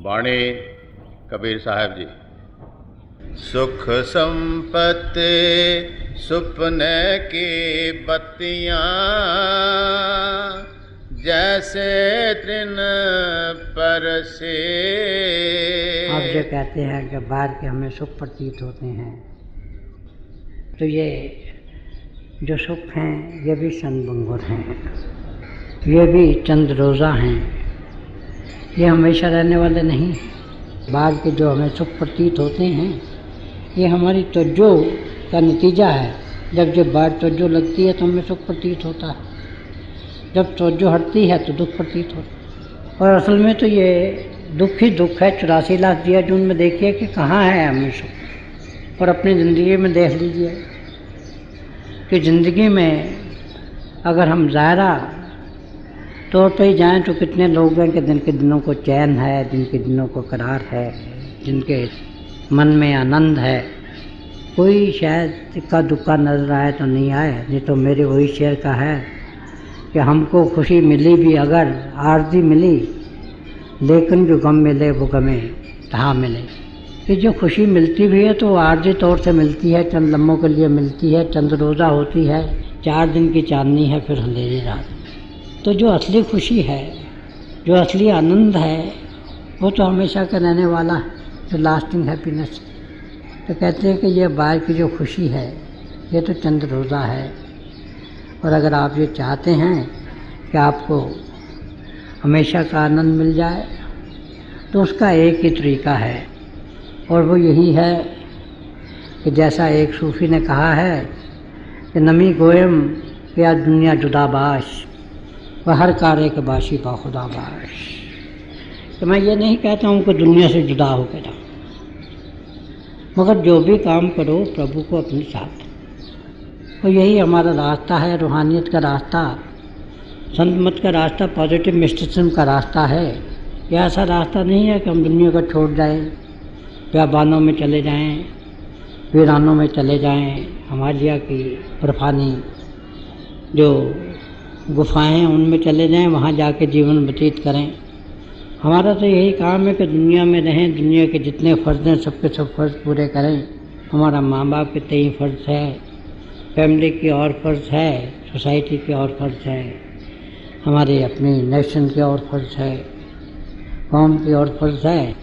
बाणी कबीर साहब जी। सुख संपत्ति सुपने की बत्तियां जैसे तृण पर से। आप जो कहते हैं कि बाहर के हमें सुख प्रतीत होते हैं, तो ये जो सुख हैं ये भी क्षणभंगुर हैं, ये भी चंद रोज़ा हैं, ये हमेशा रहने वाले नहीं। बाहर के जो हमें सुख प्रतीत होते हैं ये हमारी तवज्जो का नतीजा है। जब बाहर तवज्जो लगती है तो हमें सुख प्रतीत होता है, जब तवज्जो हटती है तो दुख प्रतीत होता है। और असल में तो ये दुख ही दुख है। 84 लाख दिया जून में देखिए कि कहाँ है हमें सुख। और अपनी ज़िंदगी में देख लीजिए कि ज़िंदगी में अगर हम ज़ायरा तौर पर ही जाएँ तो कितने लोग हैं कि जिनके दिनों को चैन है, जिनके दिनों को करार है, जिनके मन में आनंद है। कोई शायद इक्का दुक्का नज़र आए तो नहीं आए, नहीं तो मेरे वही शेर का है कि हमको खुशी मिली भी अगर आरज़ी मिली, लेकिन जो गम मिले वो गमे तहाँ मिले। कि जो खुशी मिलती भी है तो आरज़ी तौर से मिलती है, चंद लम्हों के लिए मिलती है, चंद रोज़ा होती है, 4 दिन की चांदनी है, फिर अंधेरी रात। तो जो असली खुशी है, जो असली आनंद है, वो तो हमेशा का रहने वाला है, जो लास्टिंग हैप्पीनेस। तो कहते हैं कि ये बाहर की जो खुशी है ये तो चंद रोज़ा है। और अगर आप ये चाहते हैं कि आपको हमेशा का आनंद मिल जाए तो उसका एक ही तरीका है, और वो यही है कि जैसा एक सूफ़ी ने कहा है कि नमी गोयम या दुनिया जुदाबाश व हर कार्य के बाशी बाखुदाबाश। तो मैं ये नहीं कहता हूँ कि दुनिया से जुदा हो के रहो, मगर जो भी काम करो प्रभु को अपने साथ। और यही हमारा रास्ता है, रूहानियत का रास्ता, संत मत का रास्ता, पॉजिटिव मिस्टिसिज्म का रास्ता है। यह ऐसा रास्ता नहीं है कि हम दुनिया को छोड़ जाएं, बियाबानों में चले जाएं, वीरानों में चले जाएं, हिमालय की बर्फानी जो गुफाएं हैं उनमें चले जाएं, वहाँ जाके जीवन व्यतीत करें। हमारा तो यही काम है कि दुनिया में रहें, दुनिया के जितने फ़र्ज़ हैं सबके सब फ़र्ज़ पूरे करें। हमारा माँ बाप के तय फ़र्ज़ है, फैमिली की और फ़र्ज़ है, सोसाइटी के और फ़र्ज़ है, हमारे अपनी नेशन के और फ़र्ज़ है, कौम की और फ़र्ज़ है।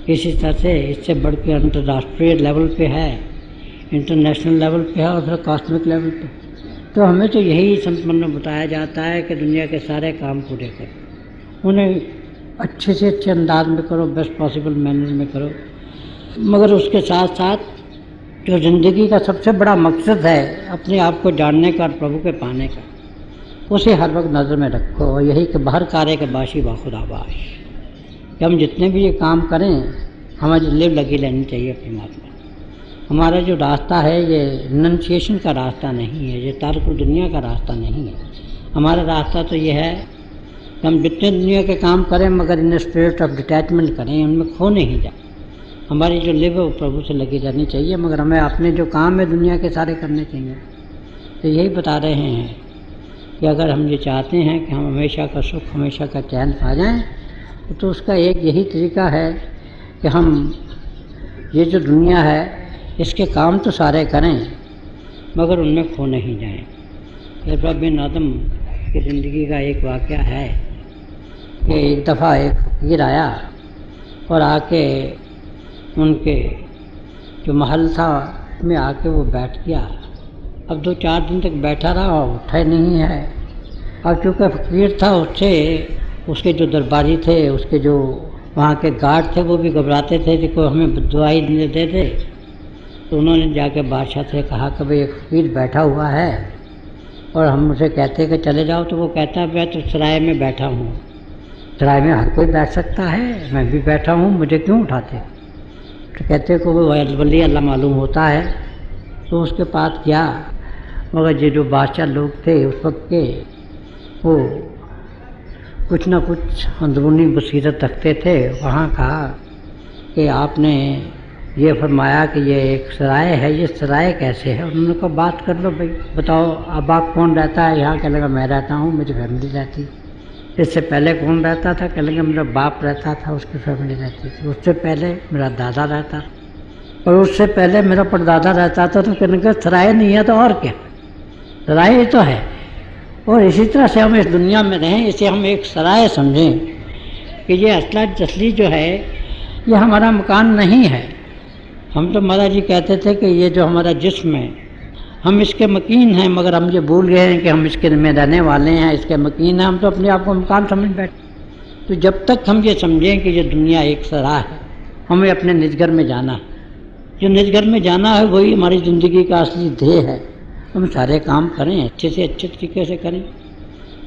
इसी तरह से इससे बढ़ के अंतर्राष्ट्रीय लेवल पे है, इंटरनेशनल लेवल पे है, और फिर कॉस्मिक लेवल पे। तो हमें तो यही संत मन में बताया जाता है कि दुनिया के सारे काम पूरे करो, उन्हें अच्छे से अच्छे अंदाज में करो, बेस्ट पॉसिबल मैनर में करो। मगर उसके साथ साथ जो ज़िंदगी का सबसे बड़ा मकसद है अपने आप को जानने का और प्रभु के पाने का, उसे हर वक्त नज़र में रखो। और यही कि हर कार्य के बाशी बाखुदाबाश, कि हम जितने भी ये काम करें हमें लिव लगी रहनी चाहिए परमात्मा। हमारा जो रास्ता है ये रिनंसिएशन का रास्ता नहीं है, ये तारक दुनिया का रास्ता नहीं है। हमारा रास्ता तो ये है कि हम जितने दुनिया के काम करें मगर इन स्पिरिट ऑफ डिटैचमेंट करें, उनमें खो नहीं जाए। हमारी जो लिव है वो प्रभु से लगी रहनी चाहिए, मगर हमें अपने जो काम है दुनिया के सारे करने चाहिए। तो यही बता रहे हैं कि अगर हम ये चाहते हैं कि हम हमेशा का सुख, हमेशा का चैन पा जाएँ, तो उसका एक यही तरीका है कि हम ये जो दुनिया है इसके काम तो सारे करें मगर उनमें खो नहीं जाएं। इब्राहिम बिन आदम की ज़िंदगी का एक वाक़या है कि एक दफ़ा एक फ़कीर आया और आके उनके जो महल था में आके वो बैठ गया। अब 2-4 दिन तक बैठा रहा, उठा नहीं है। अब चूँकि फ़कीर था, उससे उसके जो दरबारी थे, उसके जो वहाँ के गार्ड थे, वो भी घबराते थे कि कोई हमें दुआई दे दे। तो उन्होंने जाके बादशाह से कहा कि भाई एक फ़कीर बैठा हुआ है और हम उसे कहते हैं कि चले जाओ। तो वो कहता है मैं तो सराय में बैठा हूँ, सराय में हर कोई बैठ सकता है, मैं भी बैठा हूँ, मुझे क्यों उठाते। तो कहते को वो वली अल्लाह मालूम होता है। तो उसके पास गया, मगर ये जो बादशाह लोग थे उस वक्त के, वो कुछ ना कुछ अंदरूनी बसीरत रखते थे। वहाँ कहा कि आपने ये फरमाया कि ये एक सराय है, ये सराय कैसे है। उन्होंने कहा बात कर लो भाई, बताओ अब आप कौन रहता है यहाँ। कहने लगा मैं रहता हूँ, मेरी फैमिली रहती। इससे पहले कौन रहता था? कहेंगे मेरा बाप रहता था, उसकी फैमिली रहती थी। उससे पहले मेरा दादा रहता था, और उससे पहले मेरा परदादा रहता था। तो कहेंगे सराय नहीं है तो और क्या, सराय ही तो है। और इसी तरह से हम इस दुनिया में रहें, इसे हम एक सराय समझें कि ये असला जसली जो है ये हमारा मकान नहीं है। हम तो महाराज जी कहते थे कि ये जो हमारा जिस्म है हम इसके मकीन हैं, मगर हम ये भूल गए हैं कि हम इसके में रहने वाले हैं, इसके मकीन हैं। हम तो अपने आप को मकान समझ बैठे। तो जब तक हम ये समझें कि ये दुनिया एक सराह है, हमें अपने निजगर में जाना है। जो निजगर में जाना है वही हमारी ज़िंदगी का असली ध्येय है। हम सारे काम करें, अच्छे से अच्छे तरीके से करें,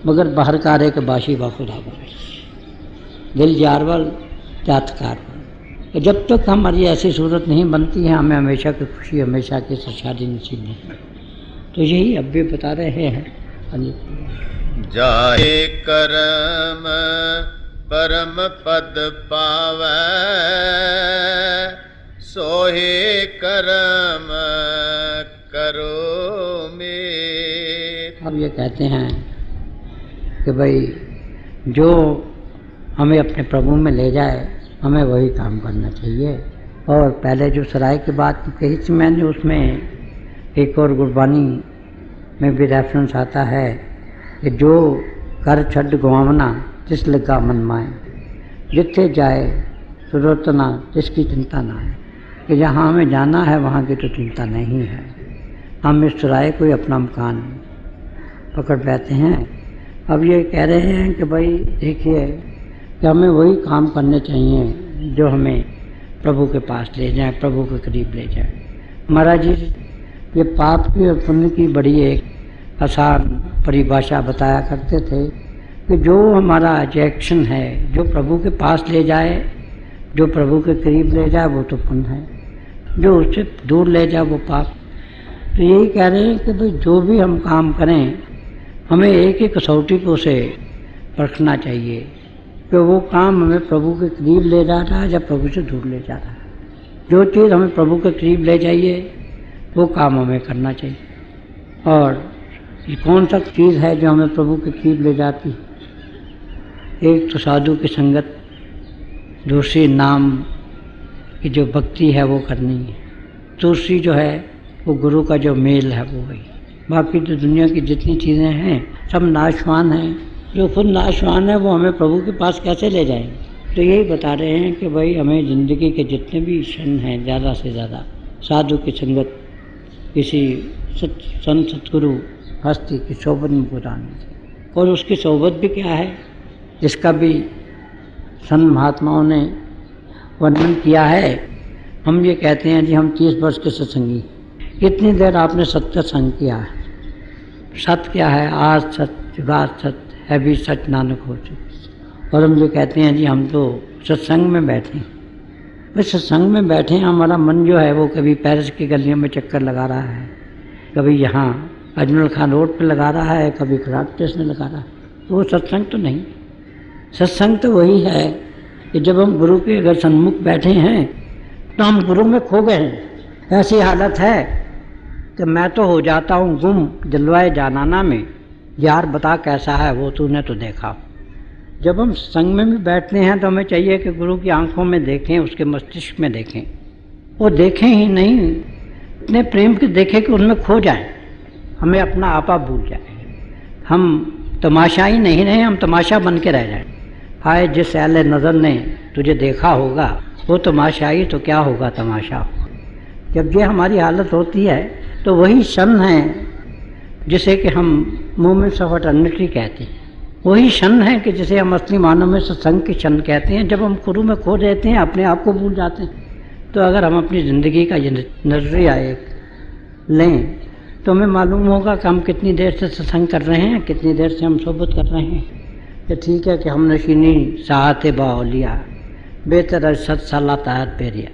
मगर बाहर कारे के बाशी बाखुदा बरस दिल जारवल जातकार। तो जब तक हमारी ऐसी सूरत नहीं बनती है, हमें हमेशा की खुशी, हमेशा की शादी नसीब नहीं। तो यही अब भी बता रहे हैं। जाए करम परम पद पावै, सोहे करम करो मेर। अब ये कहते हैं कि भाई जो हमें अपने प्रभु में ले जाए हमें वही काम करना चाहिए। और पहले जो सराय की बात कही थी मैंने, उसमें एक और गुरबानी में भी रेफरेंस आता है कि जो कर छड़ गवावना तिस लगा मन माए, जिथे जाए सुरतना जिसकी चिंता ना है। कि जहाँ हमें जाना है वहाँ की तो चिंता नहीं है। हम इस सराय को ही अपना मकान पकड़ बैठे हैं। अब ये कह रहे हैं कि भाई देखिए कि हमें वही काम करने चाहिए जो हमें प्रभु के पास ले जाए, प्रभु के करीब ले जाए। महाराज जी ये पाप की और पुण्य की बड़ी एक आसान परिभाषा बताया करते थे कि जो हमारा जो एक्शन है, जो प्रभु के पास ले जाए, जो प्रभु के करीब ले जाए वो तो पुण्य है, जो उससे दूर ले जाए वो पाप। तो यही कह रहे हैं कि भाई जो भी हम काम करें हमें एक ही कसौटी को से परखना चाहिए कि वो काम हमें प्रभु के करीब ले जा रहा है या प्रभु से दूर ले जा रहा है। जो चीज़ हमें प्रभु के करीब ले जाइए वो काम हमें करना चाहिए। और ये कौन सा चीज़ है जो हमें प्रभु के करीब ले जाती? एक तो साधु की संगत, दूसरी नाम की जो भक्ति है वो करनी है, दूसरी जो है वो गुरु का जो मेल है वो वही। बाकी तो दुनिया की जितनी चीज़ें हैं सब नाशवान हैं। जो खुद नाशवान है वो हमें प्रभु के पास कैसे ले जाएंगे? तो यही बता रहे हैं कि भाई हमें ज़िंदगी के जितने भी क्षण हैं ज़्यादा से ज़्यादा साधु की संगत, किसी संत सतगुरु हस्ती की सोबत में गुजारनी। और उसकी सोबत भी क्या है जिसका भी संत महात्माओं ने वर्णन किया है। हम ये कहते हैं जी हम 30 वर्ष के सत्संगी, कितनी देर आपने सत्य संग किया है? सत्य क्या है? आज सत्य, रात सत्य है भी सच, नानक हो चुके। और हम जो कहते हैं जी हम तो सत्संग में बैठे हैं। बस सत्संग में बैठे हैं, हमारा मन जो है वो कभी पेरिस की गलियों में चक्कर लगा रहा है, कभी यहाँ अजमल खान रोड पे लगा रहा है, कभी खराब स्टेशन लगा रहा है। तो वो सत्संग तो नहीं। सत्संग तो वही है कि जब हम गुरु के अगर सन्मुख बैठे हैं तो हम गुरु में खो गए हैं। ऐसी हालत है कि मैं तो हो जाता हूँ गुम जलवाए जानाना में, यार बता कैसा है वो तूने तो देखा। जब हम संग में बैठते हैं तो हमें चाहिए कि गुरु की आंखों में देखें, उसके मस्तिष्क में देखें। वो देखें ही नहीं, इतने प्रेम के देखें कि उनमें खो जाएं, हमें अपना आपा भूल जाए। हम तमाशाई नहीं रहे, हम तमाशा बन के रह जाएं। हाय जिस ऐले नज़र ने तुझे देखा होगा वो तमाशाई तो क्या होगा तमाशा। जब ये हमारी हालत होती है तो वही क्षण है जिसे कि हम मोमेंट्स ऑफ एटर्निटी कहते हैं। वही क्षण है कि जिसे हम असली मानव में सत्संग के क्षण कहते हैं। जब हम गुरु में खो देते हैं, अपने आप को भूल जाते हैं। तो अगर हम अपनी ज़िंदगी का ये नजरिया एक लें तो हमें मालूम होगा कि हम कितनी देर से सत्संग कर रहे हैं, कितनी देर से हम सोबत कर रहे हैं। कि ठीक है कि हम नशीनी साहत बाउलिया बेहतर सत साला तायत पेरिया।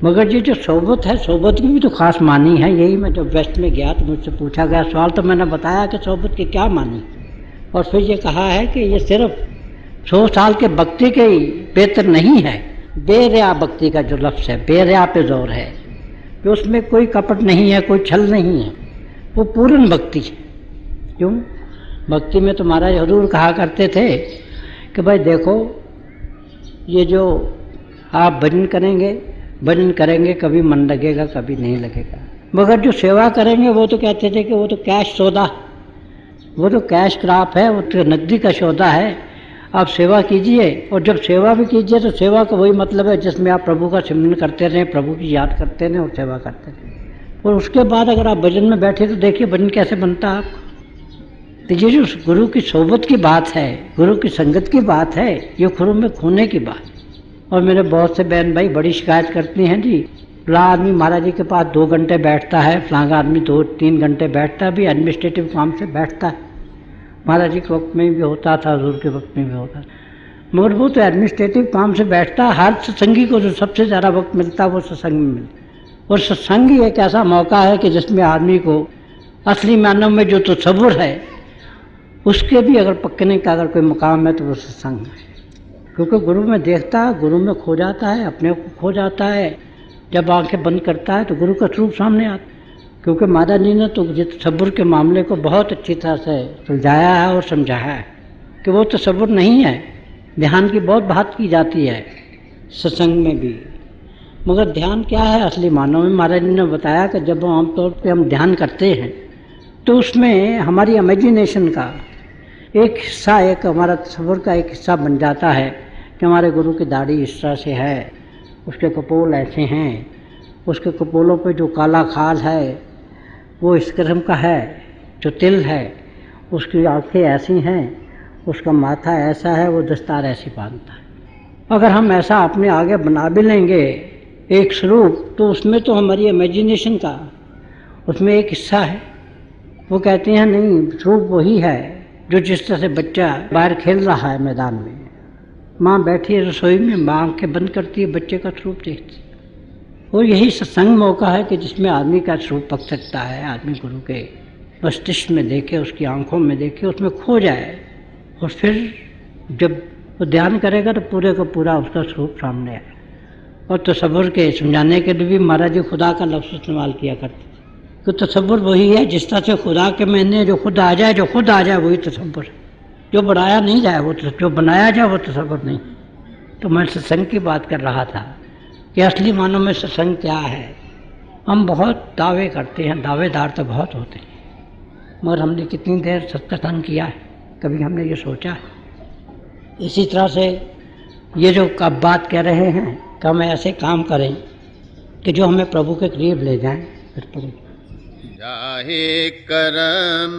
मगर ये जो सोबत है, सोबत की भी तो खास मानी है। यही मैं जब वेस्ट में गया तो मुझसे पूछा गया सवाल, तो मैंने बताया कि सोबत की क्या मानी। और फिर ये कहा है कि ये सिर्फ 100 साल के भक्ति के ही बेहतर नहीं है। बेरिया भक्ति का जो लफ्ज़ है, बेरिया पे जोर है कि उसमें कोई कपट नहीं है, कोई छल नहीं है, वो पूर्ण भक्ति है। क्यों? भक्ति में तो महाराज हजूर कहा करते थे, कि भाई देखो, ये जो आप भजन करेंगे कभी मन लगेगा कभी नहीं लगेगा, मगर जो सेवा करेंगे वो तो कहते थे कि वो तो कैश सौदा, वो तो कैश क्रॉप है, वो तो नकदी का सौदा है। आप सेवा कीजिए, और जब सेवा भी कीजिए तो सेवा का वही मतलब है जिसमें आप प्रभु का सिमरन करते रहें, प्रभु की याद करते रहें और सेवा करते रहें। और उसके बाद अगर आप भजन में बैठे तो देखिए भजन कैसे बनता है आपको। तो ये जो गुरु की सोबत की बात है, गुरु की संगत की बात है, ये गुरु में खोने की बात। और मेरे बहुत से बहन भाई बड़ी शिकायत करती हैं, जी फला आदमी महाराज जी के पास 2 घंटे बैठता है, फलांगा आदमी 2-3 घंटे बैठता है, भी एडमिनिस्ट्रेटिव काम से बैठता है। महाराज जी के वक्त में भी होता था, हजूर के वक्त में भी होता था, मगर वो तो एडमिनिस्ट्रेटिव काम से बैठता है। हर सत्संगी को जो सबसे ज़्यादा वक्त मिलता है वो सत्संग में मिलता है। और सत्संग ही एक ऐसा मौका है कि जिसमें आदमी को असली मानव में जो तसव्वुर है उसके भी अगर पकने का अगर कोई मुकाम है तो वो सत्संग है। क्योंकि गुरु में देखता है, गुरु में खो जाता है, अपने को खो जाता है। जब आंखें बंद करता है तो गुरु का स्वरूप सामने आता है। क्योंकि महाराज जी ने तो तसव्वुर के मामले को बहुत अच्छी तरह से सुलझाया है और समझाया है कि वो तसव्वुर नहीं है। ध्यान की बहुत बात की जाती है सत्संग में भी, मगर ध्यान क्या है असली मानव में। महाराज जी ने बताया कि जब आमतौर पे हम ध्यान करते हैं तो उसमें हमारी इमेजिनेशन का एक हिस्सा, एक हमारा तसव्वुर का एक हिस्सा बन जाता है कि हमारे गुरु की दाढ़ी इस तरह से है, उसके कपोल ऐसे हैं, उसके कपोलों पे जो काला खाल है वो इस किस्म का है, जो तिल है, उसकी आंखें ऐसी हैं, उसका माथा ऐसा है, वो दस्तार ऐसी बांधता है। अगर हम ऐसा अपने आगे बना भी लेंगे एक स्वरूप, तो उसमें तो हमारी इमेजिनेशन का उसमें एक हिस्सा है। वो कहते हैं नहीं, स्वरूप वही है जो जिस तरह से बच्चा बाहर खेल रहा है मैदान में, माँ बैठी है रसोई में, माँ आंखें बंद करती है, बच्चे का स्वरूप देखती है। और यही सत्संग मौका है कि जिसमें आदमी का स्वरूप पक सकता है, आदमी गुरु के मस्तिष्क में देखे, उसकी आंखों में देखे, उसमें खो जाए, और फिर जब वो ध्यान करेगा तो पूरे का पूरा उसका स्वरूप सामने आए। और तसव्वुर के समझाने के लिए भी महाराज जी खुदा का लफ्ज़ इस्तेमाल किया करते थे। तो तसव्वुर वही है जिस तरह से खुदा के मैंने जो खुद आ जाए, जो खुद आ जाए वही तसव्वुर है। जो बनाया नहीं जाए वो, जो बनाया जाए वो तसव्वुर नहीं। तो मैं सत्संग की बात कर रहा था कि असली मानव में सत्संग क्या है। हम बहुत दावे करते हैं, दावेदार तो बहुत होते हैं, मगर हमने कितनी देर सत्संग किया है, कभी हमने ये सोचा है? इसी तरह से ये जो अब बात कह रहे हैं कि हम ऐसे काम करें कि जो हमें प्रभु के करीब ले जाएं, जाहे करम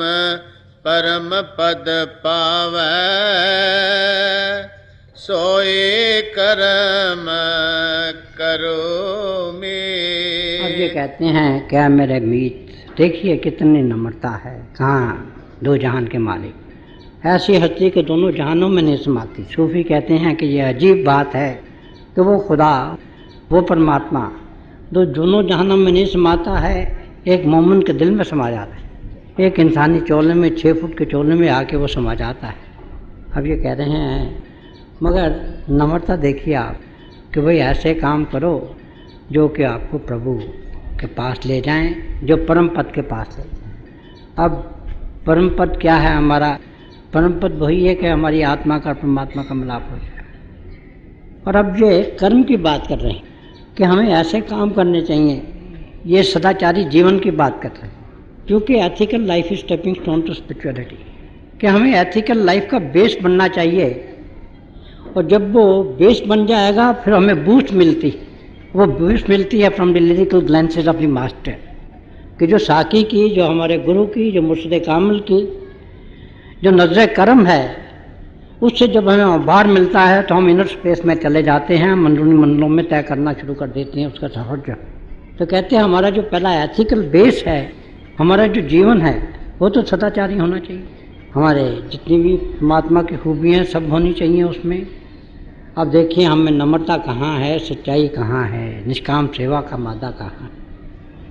परम पद पावै, सोए करम करो में। अब ये कहते हैं क्या मेरे मीत, देखिए कितनी नम्रता है, कहाँ दो जहान के मालिक, ऐसी हस्ती के दोनों जहानों में नहीं समाती। सूफी कहते हैं कि ये अजीब बात है कि वो खुदा, वो परमात्मा जो दोनों जहानों में नहीं समाता है, एक मोमिन के दिल में समा जाता है। एक इंसानी चोले में, 6 फुट के चोले में आके वो समा जाता है। अब ये कह रहे हैं मगर नम्रता देखिए आप कि भाई ऐसे काम करो जो कि आपको प्रभु के पास ले जाएं, जो परम पद के पास ले जाएं। अब परम पद क्या है हमारा? परम पद वही है कि हमारी आत्मा का परमात्मा का मिलाप हो जाए। और अब ये कर्म की बात कर रहे हैं कि हमें ऐसे काम करने चाहिए, ये सदाचारी जीवन की बात कर रहे हैं, क्योंकि ethical life is stepping stone to spirituality, कि हमें एथिकल लाइफ का बेस बनना चाहिए। और जब वो बेस बन जाएगा फिर हमें बूस्ट मिलती, वो बूस्ट मिलती है from the lyrical glances of the master, कि जो साकी की, जो हमारे गुरु की, जो मुर्शिद कामिल की जो नजर करम है, उससे जब हमें बाहर मिलता है तो हम इनर स्पेस में चले जाते हैं, अंदरूनी मंडलों में तय करना शुरू कर देते हैं उसका सफर। तो कहते हैं हमारा जो पहला एथिकल बेस है, हमारा जो जीवन है, वो तो सदाचारी होना चाहिए। हमारे जितनी भी परमात्मा की खूबियाँ सब होनी चाहिए उसमें। अब देखिए हमें नम्रता कहाँ है, सच्चाई कहाँ है, निष्काम सेवा का मादा कहाँ है।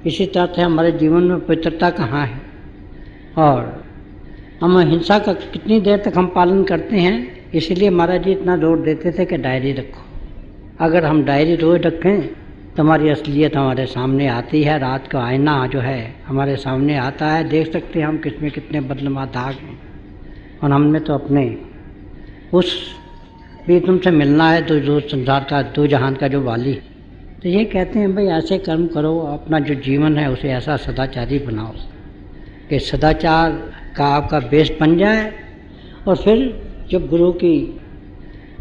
इसी तरह से हमारे जीवन में पवित्रता कहाँ है, और हम हिंसा का कितनी देर तक हम पालन करते हैं। इसीलिए महाराज जी इतना जोर देते थे कि डायरी रखो। अगर हम डायरी रोज रखें तो हमारी असलियत हमारे सामने आती है। रात का आईना जो है हमारे सामने आता है, देख सकते हैं हम किसमें कितने बदलमा दाग हैं। और हमने तो अपने उस भी तुमसे मिलना है तो जो संसार का दो जहान का जो वाली, तो ये कहते हैं भाई ऐसे कर्म करो, अपना जो जीवन है उसे ऐसा सदाचारी बनाओ कि सदाचार का आपका बेस बन जाए, और फिर जब गुरु की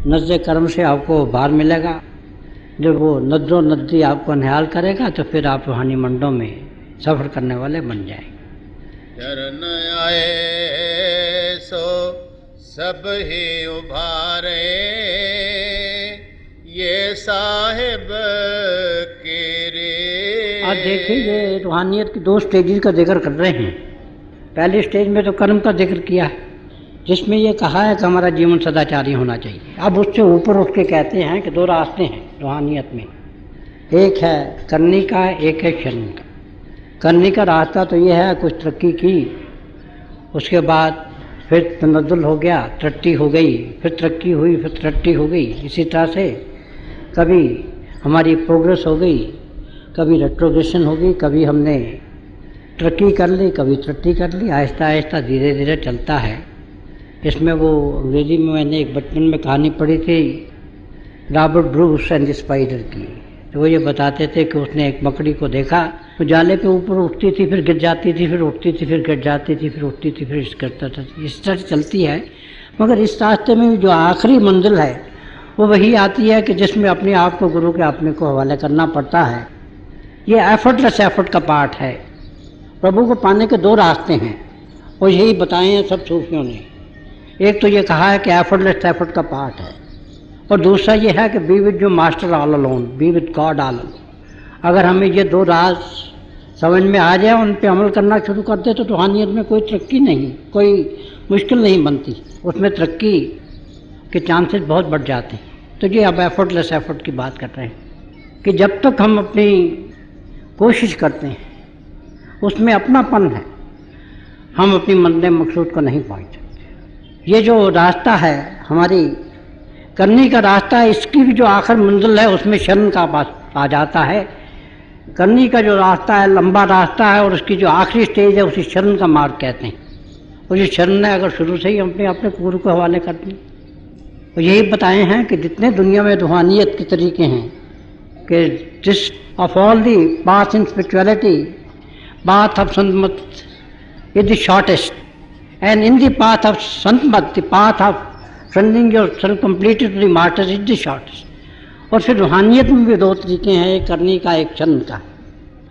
नज़्ज़े कर्म से आपको भार मिलेगा, जब वो नदरों नदी आपको निहाल करेगा, तो फिर आप रूहानी मंडों में सफ़र करने वाले बन जाएंगे। चरण आए सो सब ही उभारे, ये साहिब के रे। आप देखिए ये रूहानियत की दो स्टेजेस का जिक्र कर रहे हैं। पहली स्टेज में तो कर्म का जिक्र किया है, जिसमें ये कहा है कि हमारा जीवन सदाचारी होना चाहिए। अब उससे ऊपर उठ के कहते हैं कि दो रास्ते हैं रूहानियत में, एक है करनी का, एक है शरण का। करनी का रास्ता तो ये है कुछ तरक्की की, उसके बाद फिर तनज़्ज़ुल हो गया, तरक्की हो गई, फिर तरक्की हुई, फिर तरक्की हो गई। इसी तरह से कभी हमारी प्रोग्रेस हो गई, कभी रेट्रोग्रेशन हो गई, कभी हमने तरक्की कर ली, कभी तरक्की कर ली। आहिस्ता आहिस्ता धीरे धीरे चलता है। इसमें वो अंग्रेजी में मैंने एक बचपन में कहानी पढ़ी थी Robert Bruce and the spider की। तो वो ये बताते थे कि उसने एक मकड़ी को देखा, तो जाले पे ऊपर उठती थी, फिर गिर जाती थी, फिर उठती थी, फिर गिर जाती थी, फिर उठती थी, फिर इस करता था, इस तरह चलती है। मगर इस रास्ते में जो आखिरी मंजिल है वो वही आती है कि जिसमें अपने आप को गुरु के अपने को हवाले करना पड़ता है। ये एफर्टलेस एफर्ट का पार्ट है। प्रभु को पाने के दो रास्ते हैं और यही बताए हैं सब सूफियों ने। एक तो ये कहा है कि एफर्टलेस एफर्ट का पार्ट है, और दूसरा ये है कि बी विद जो master all alone, be with God all alone. अगर हमें ये दो राज समझ में आ जाए, उन पे अमल करना शुरू कर दे, तो रूहानियत में कोई तरक्की नहीं, कोई मुश्किल नहीं बनती, उसमें तरक्की के चांसेस बहुत बढ़ जाते हैं। तो ये अब एफर्टलेस एफर्ट की बात कर रहे हैं कि जब तक हम अपनी कोशिश करते हैं, उसमें अपनापन है, हम अपनी मंजिल मकसूद को नहीं पहुँच सकते। ये जो रास्ता है हमारी करने का रास्ता है, इसकी भी जो आखिर मंजिल है उसमें शरण का पास आ जाता है। करने का जो रास्ता है लंबा रास्ता है, और उसकी जो आखिरी स्टेज है उसे शरण का मार्ग कहते हैं। और ये शरण है अगर शुरू से ही अपने गुरु को हवाले कर दें। तो यही बताए हैं कि जितने दुनिया में रूहानियत के तरीके हैं कि this of all the path in spirituality, path of Santmat is the shortest, and in the path of Santmat, the path of surrendering yourself completely to the martyrs is the shortest. और फिर रूहानियत में भी दो तरीके हैं, एक करने का, एक शरण का।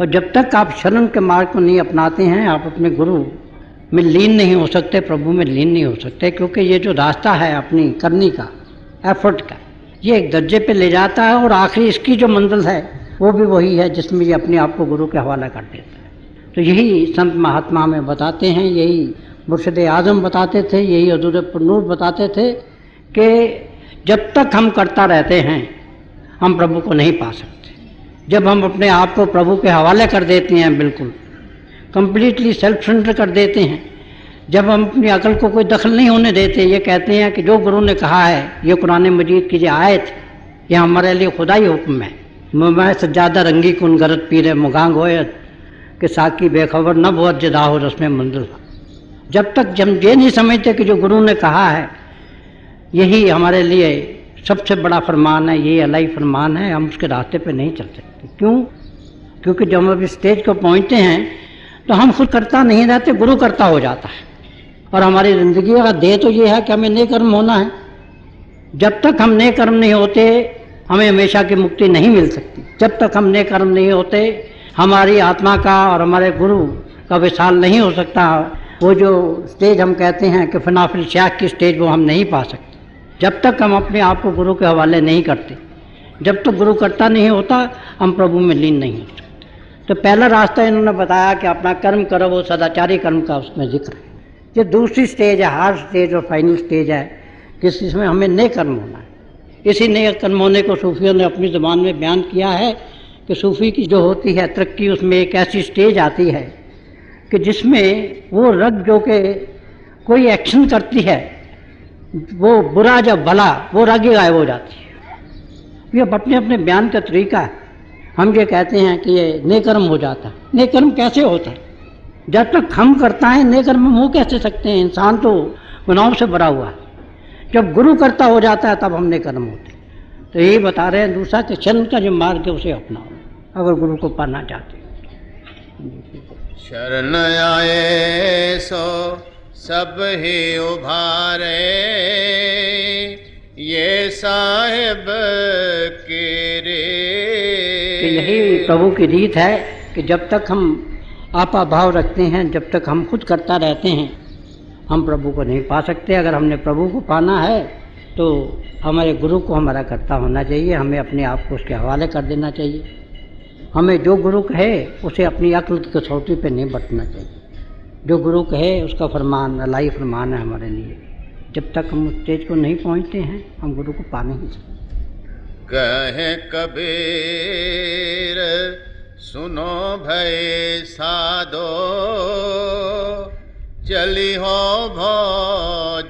और जब तक आप शरण के मार्ग को नहीं अपनाते हैं, आप अपने गुरु में लीन नहीं हो सकते, प्रभु में लीन नहीं हो सकते, क्योंकि ये जो रास्ता है अपनी करने का, एफर्ट का, ये एक दर्जे पे ले जाता है, और आखिरी इसकी जो मंजिल है वो भी वही है जिसमें ये अपने आप को गुरु के हवाला कर देता है। तो यही संत महात्मा में बताते हैं, यही मुर्शिद आज़म बताते थे, यही हजूर पुरनूर बताते थे कि जब तक हम करता रहते हैं हम प्रभु को नहीं पा सकते। जब हम अपने आप को प्रभु के हवाले कर देते हैं, बिल्कुल कंप्लीटली सेल्फ सरेंडर कर देते हैं, जब हम अपनी अकल को कोई दखल नहीं होने देते, ये कहते हैं कि जो गुरु ने कहा है, ये कुरान मजीद की जो आयत, ये हमारे लिए खुदाई हुक्म है। मैं सज्जादा रंगी कुन गरत पीरे मुगांग होयत कि साकी बेखबर न बहुत जदा हो रस्म मंजिल। जब तक हम ये नहीं समझते कि जो गुरु ने कहा है यही हमारे लिए सबसे बड़ा फरमान है, ये अलाई फरमान है, हम उसके रास्ते पे नहीं चल सकते। क्यों? क्योंकि जब हम इस स्टेज को पहुंचते हैं तो हम खुद करता नहीं रहते, गुरु करता हो जाता है। और हमारी ज़िंदगी का ध्येय तो ये है कि हमें नेक कर्म होना है। जब तक हम नेक कर्म नहीं होते हमें हमेशा की मुक्ति नहीं मिल सकती। जब तक हम नेक कर्म नहीं होते हमारी आत्मा का और हमारे गुरु का विशाल नहीं हो सकता। वो जो स्टेज हम कहते हैं कि फनाफिल शाख की स्टेज, वो हम नहीं पा सकते जब तक हम अपने आप को गुरु के हवाले नहीं करते। जब तक गुरु करता नहीं होता हम प्रभु में लीन नहीं हो सकते। तो पहला रास्ता इन्होंने बताया कि अपना कर्म करो, वो सदाचारी कर्म का उसमें जिक्र है। ये दूसरी स्टेज है, हार्ड स्टेज और फाइनल स्टेज है कि इसमें हमें नेक कर्म होना है। इसी नेक कर्म होने को सूफियों ने अपनी ज़बान में बयान किया है कि सूफी की जो होती है तरक्की, उसमें एक ऐसी स्टेज आती है कि जिसमें वो रग जो कि कोई एक्शन करती है, वो बुरा जब भला, वो रग ही गायब हो जाती है। ये अपने अपने बयान का तरीका है। हम ये कहते हैं कि ये नेकर्म हो जाता है। नेकर्म कैसे होता है? जब तक हम करता है नेकर्म हम हो कैसे सकते हैं? इंसान तो गुनाहों से भरा हुआ है। जब गुरु करता हो जाता है तब हमने कर्म होते। तो यही बता रहे हैं दूसरा कि चरण का जो मार्ग है उसे अपनाओ अगर गुरु को पाना चाहते हो। शरण आए सो सब ही उभारे, ये साहिब के रे। यही प्रभु की रीत है कि जब तक हम आपा भाव रखते हैं, जब तक हम खुद करता रहते हैं, हम प्रभु को नहीं पा सकते। अगर हमने प्रभु को पाना है तो हमारे गुरु को हमारा कर्ता होना चाहिए, हमें अपने आप को उसके हवाले कर देना चाहिए। हमें जो गुरु कहे उसे अपनी अक्ल की कसौटी पे नहीं बरतना चाहिए। जो गुरु कहे उसका फरमान अल्लाही फरमान है हमारे लिए। जब तक हम उस स्टेज को नहीं पहुंचते हैं हम गुरु को पा नहीं सकते। कहे कबीर सुनो भय साधो, चली हो भो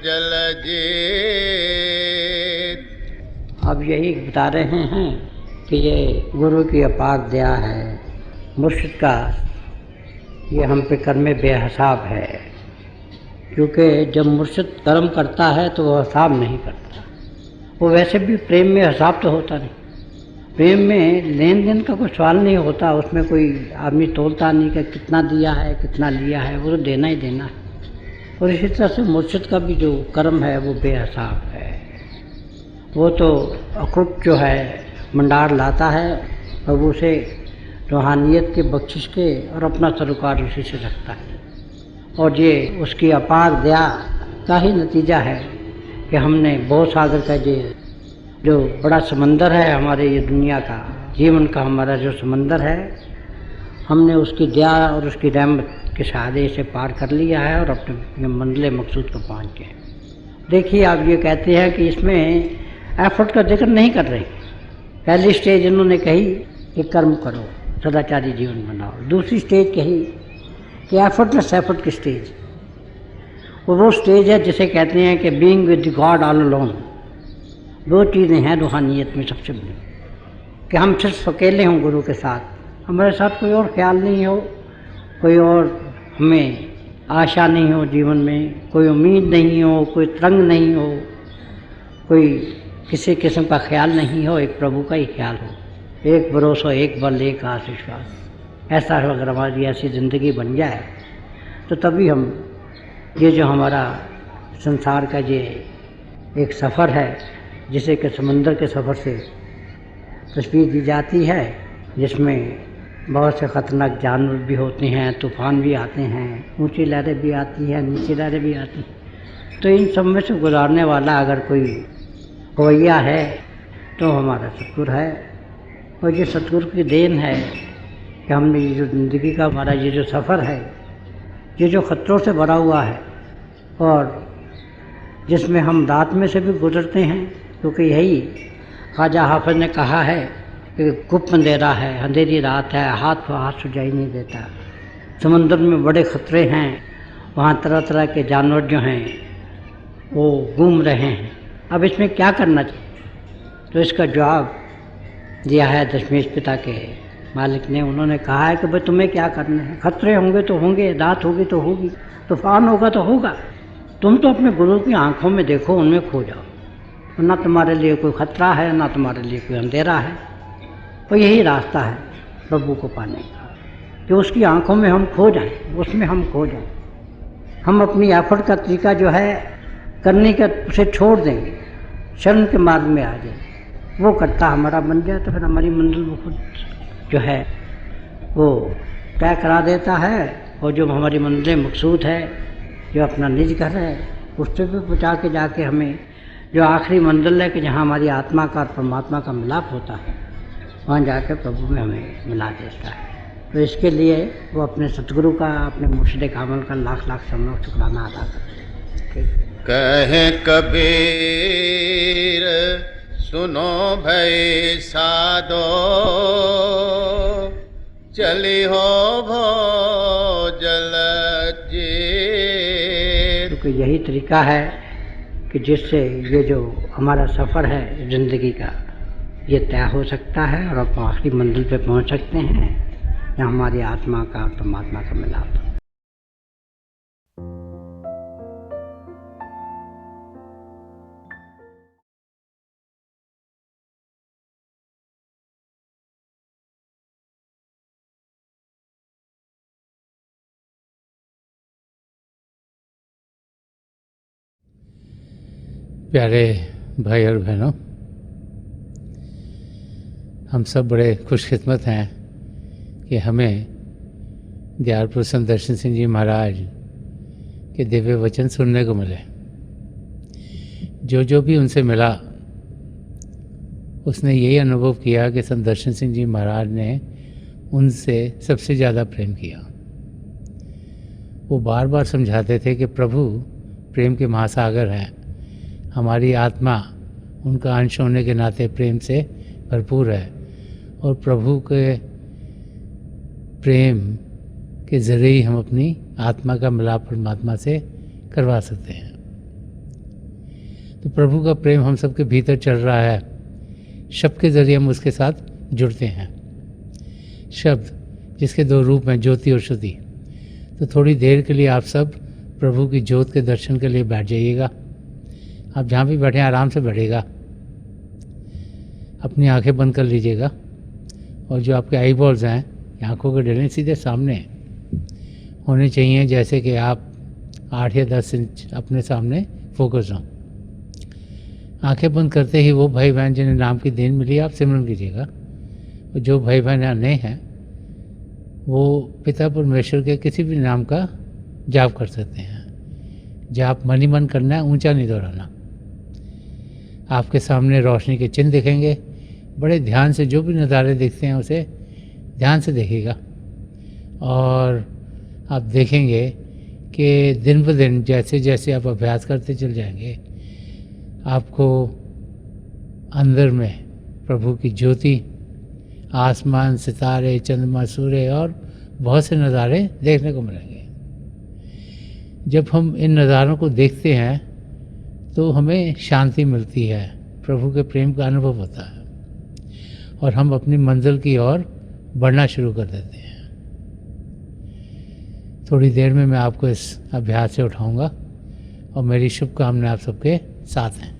जल जीत। अब यही बता रहे हैं कि ये गुरु की अपार दया है, मुर्शिद का ये हम पे कर्म बेहिसाब है। क्योंकि जब मुर्शिद कर्म करता है तो वो हिसाब नहीं करता। वो वैसे भी प्रेम में हिसाब तो होता नहीं। प्रेम में लेन देन का कोई सवाल नहीं होता, उसमें कोई आदमी तोलता नहीं कि कितना दिया है कितना लिया है, वो तो देना ही देना है। और इसी तरह से मुर्शिद का भी जो कर्म है वो बेहिसाब है। वो तो अखुट जो है मंडार लाता है प्रभु से रूहानियत के बख्शिश के और अपना सरोकार उसी से रखता है। और ये उसकी अपार दया का ही नतीजा है कि हमने बहुत सागर का जो बड़ा समंदर है हमारे ये दुनिया का जीवन का हमारा जो समंदर है, हमने उसकी दया और उसकी रहमत के सहारे से पार कर लिया है और अपने मंजिल मकसूद को पहुँच गए। देखिए आप ये कहते हैं कि इसमें एफर्ट का जिक्र नहीं कर रहे। पहली स्टेज इन्होंने कही कि कर्म करो, सदाचारी जीवन बनाओ। दूसरी स्टेज कही कि एफर्टलेस एफर्ट की स्टेज, वो स्टेज है जिसे कहते हैं कि being with God all alone. दो चीज़ें हैं रूहानियत में सबसे बड़ी, कि हम सिर्फ अकेले हों गुरु के साथ, हमारे साथ कोई और ख्याल नहीं हो, कोई और हमें आशा नहीं हो जीवन में, कोई उम्मीद नहीं हो, कोई तरंग नहीं हो, कोई किसी किस्म का ख्याल नहीं हो, एक प्रभु का ही ख्याल हो, एक भरोसा, एक बल, एक आस विश्वास। ऐसा अगर हमारी ऐसी ज़िंदगी बन जाए तो तभी हम ये जो हमारा संसार का ये एक सफ़र है जिसे कि समंदर के सफ़र से तस्वीर दी जाती है, जिसमें बहुत से ख़तरनाक जानवर भी होते हैं, तूफ़ान भी आते हैं, ऊंची लहरें भी आती हैं, नीची लहरें भी आती हैं। तो इन सब में से गुजारने वाला अगर कोई खवैया है तो हमारा सतगुरु है। और ये सतगुरु की देन है कि हमने ये जो ज़िंदगी का हमारा ये जो सफ़र है, ये जो ख़तरों से भरा हुआ है और जिसमें हम रात में से भी गुजरते हैं, क्योंकि यही ख्वाजा हाफिज़ ने कहा है कि गुप्त अंधेरा है, अंधेरी रात है, हाथ को हाथ सुझाई नहीं देता। समंदर में बड़े ख़तरे हैं, वहाँ तरह तरह के जानवर जो हैं वो घूम रहे हैं। अब इसमें क्या करना चाहिए? तो इसका जवाब दिया है दशमेश पिता के मालिक ने। उन्होंने कहा है कि भाई तुम्हें क्या करना है, खतरे होंगे तो होंगे, रात होगी तो होगी, तूफान होगा तो होगा, तुम तो अपने गुरु की आंखों में देखो, उनमें खो जाओ। ना तुम्हारे लिए कोई खतरा है, ना तुम्हारे लिए कोई अंधेरा है। तो यही रास्ता है प्रभु को पाने का, कि उसकी आंखों में हम खो जाएं, उसमें हम खो जाएं। हम अपनी एफर्ट का तरीका जो है करने का उसे छोड़ देंगे, शरण के मार्ग में आ जाए, वो करता हमारा बन जाए तो फिर हमारी मंजिल वो खुद जो है वो तय करा देता है। और जो हमारी मंजिल मकसूद है, जो अपना निज घर है, उससे भी बचा के जाके हमें जो आखिरी मंजिल है कि जहाँ हमारी आत्मा का और परमात्मा का मिलाप होता है, वहाँ जाकर प्रभु में हमें मिला देता है। तो इसके लिए वो अपने सतगुरु का, अपने मुर्शिद कामिल का लाख लाख शुक्राना अदा करते हैं। कहे कबीर सुनो भई साधो, चली हो भो जल जीत। क्योंकि यही तरीका है कि जिससे ये जो हमारा सफ़र है ज़िंदगी का, ये तय हो सकता है और आप आखिरी मंजिल पे पहुंच सकते हैं, जहाँ हमारी आत्मा का और परमात्मा का मिलाप। प्यारे भाई और बहनों, हम सब बड़े खुशकिस्मत हैं कि हमें दयालपुर संत दर्शन सिंह जी महाराज के दिव्य वचन सुनने को मिले। जो भी उनसे मिला उसने यही अनुभव किया कि संत दर्शन सिंह जी महाराज ने उनसे सबसे ज़्यादा प्रेम किया। वो बार बार समझाते थे कि प्रभु प्रेम के महासागर हैं, हमारी आत्मा उनका अंश होने के नाते प्रेम से भरपूर है और प्रभु के प्रेम के ज़रिए ही हम अपनी आत्मा का मिलाप परमात्मा से करवा सकते हैं। तो प्रभु का प्रेम हम सबके भीतर चल रहा है, शब्द के ज़रिए हम उसके साथ जुड़ते हैं। शब्द जिसके दो रूप हैं, ज्योति और श्रुति। तो थोड़ी देर के लिए आप सब प्रभु की ज्योत के दर्शन के लिए बैठ जाइएगा। आप जहाँ भी बैठे आराम से बैठेगा, अपनी आंखें बंद कर लीजिएगा और जो आपके आई बॉल्स हैं, आँखों के डले सीधे सामने होने चाहिए, जैसे कि आप 8 या 10 इंच अपने सामने फोकस हों। आंखें बंद करते ही वो भाई बहन जिन्हें नाम की देन मिली आप सिमरन कीजिएगा। और जो भाई बहन यहाँ नए हैं वो पिता परमेश्वर के किसी भी नाम का जाप कर सकते हैं। जाप मन ही मन करना है, ऊंचा नहीं दोहराना। आपके सामने रोशनी के चिन्ह दिखेंगे, बड़े ध्यान से जो भी नज़ारे दिखते हैं उसे ध्यान से देखिएगा और आप देखेंगे कि दिन ब दिन जैसे जैसे आप अभ्यास करते चल जाएंगे, आपको अंदर में प्रभु की ज्योति, आसमान, सितारे, चंद्रमा, सूर्य और बहुत से नज़ारे देखने को मिलेंगे। जब हम इन नज़ारों को देखते हैं तो हमें शांति मिलती है, प्रभु के प्रेम का अनुभव होता है और हम अपनी मंजिल की ओर बढ़ना शुरू कर देते हैं। थोड़ी देर में मैं आपको इस अभ्यास से उठाऊंगा और मेरी शुभकामनाएं आप सबके साथ हैं।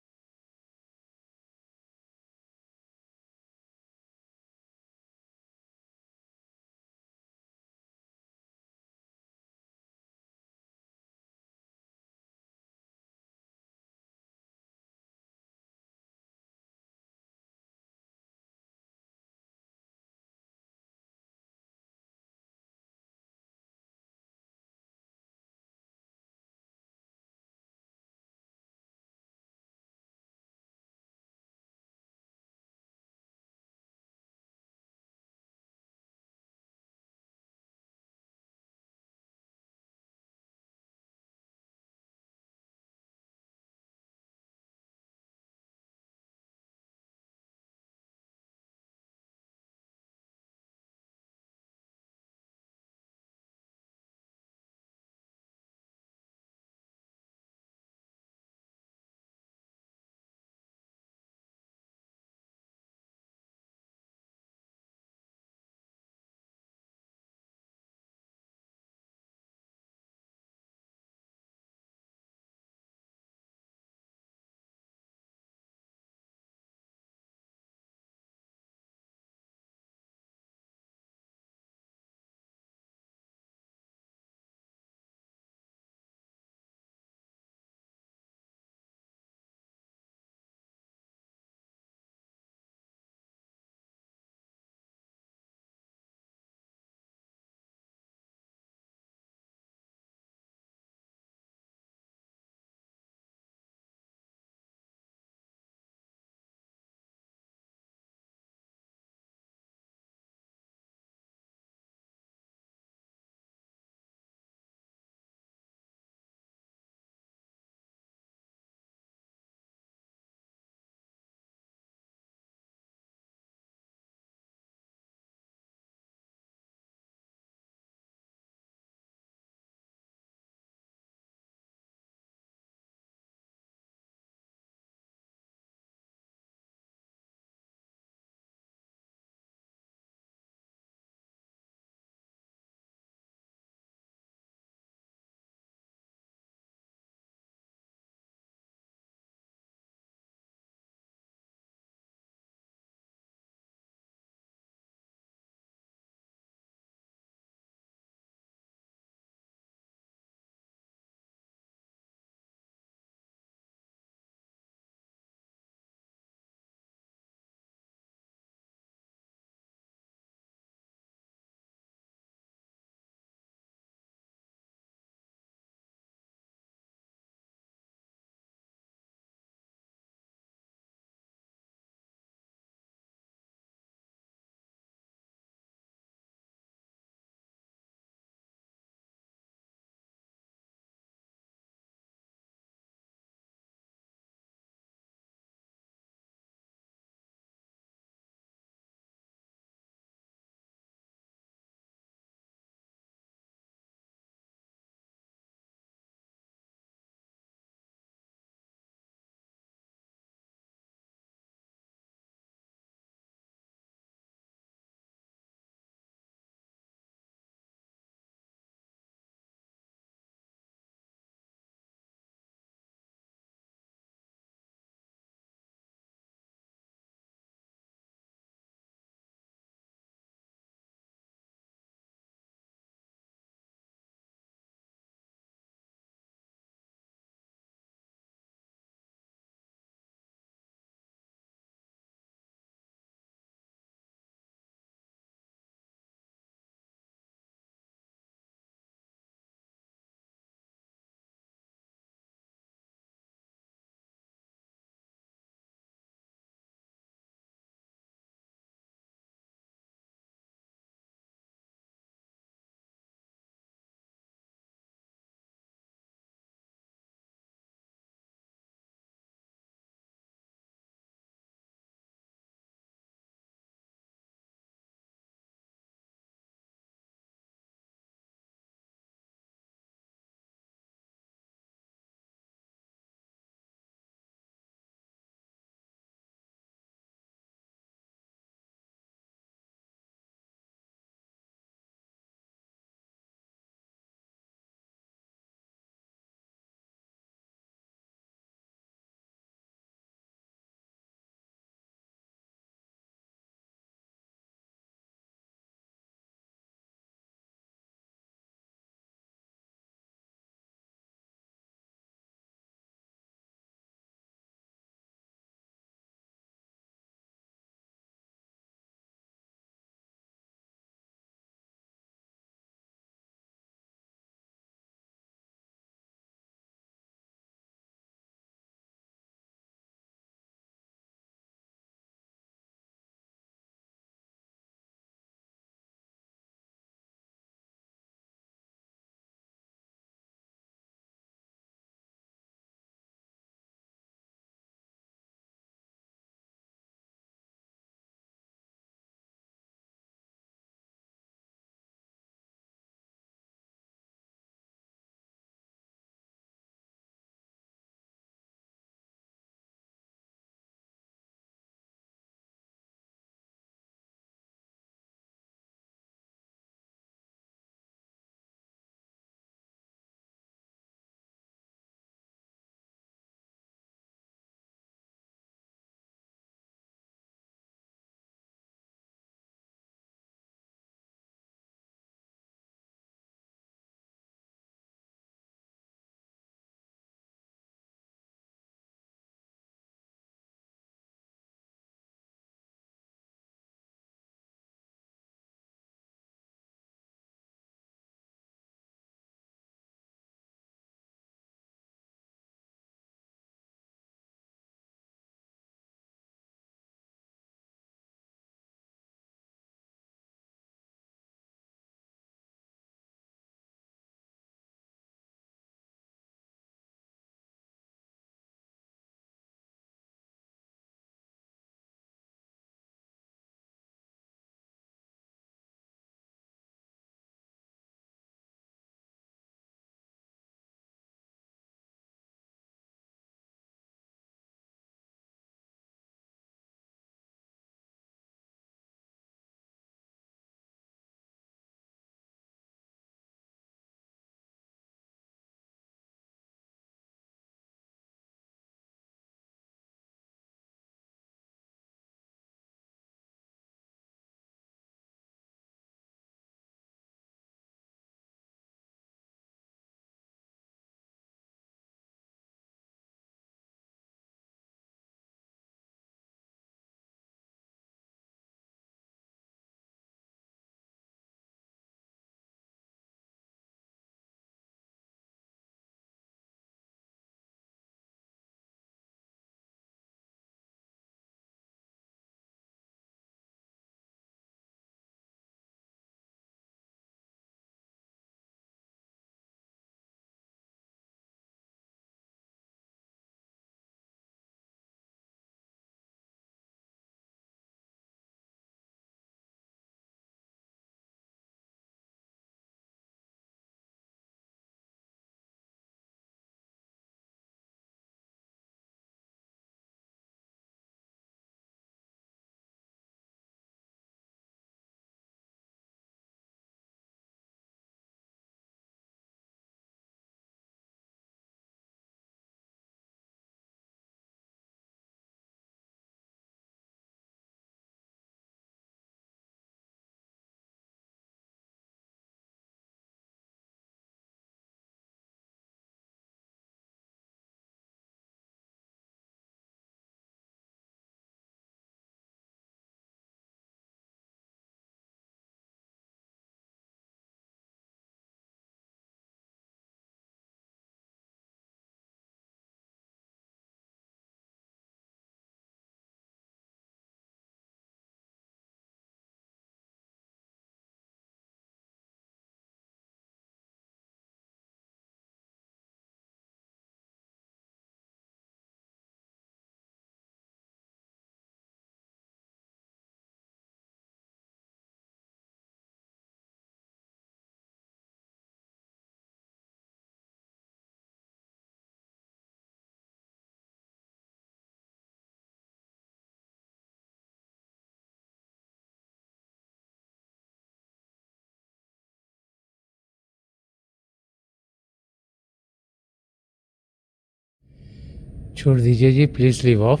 छोड़ दीजिए जी, प्लीज़ लीव ऑफ।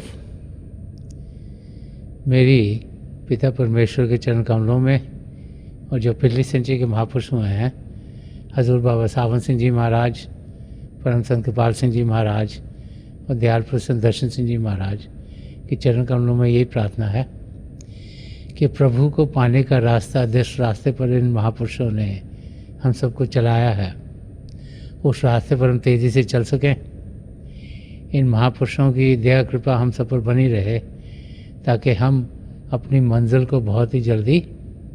मेरी पिता परमेश्वर के चरण कमलों में और जो पिछली सेंचुरी के महापुरुष हुए हैं, हजूर बाबा सावन सिंह जी महाराज, परम संत कृपाल सिंह जी महाराज और दयाल प्रसन्न दर्शन सिंह जी महाराज के चरण कमलों में यही प्रार्थना है कि प्रभु को पाने का रास्ता, जिस रास्ते पर इन महापुरुषों ने हम सबको चलाया है, उस रास्ते पर हम तेज़ी से चल सकें। इन महापुरुषों की दया कृपा हम सब पर बनी रहे ताकि हम अपनी मंजिल को बहुत ही जल्दी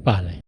पा लें।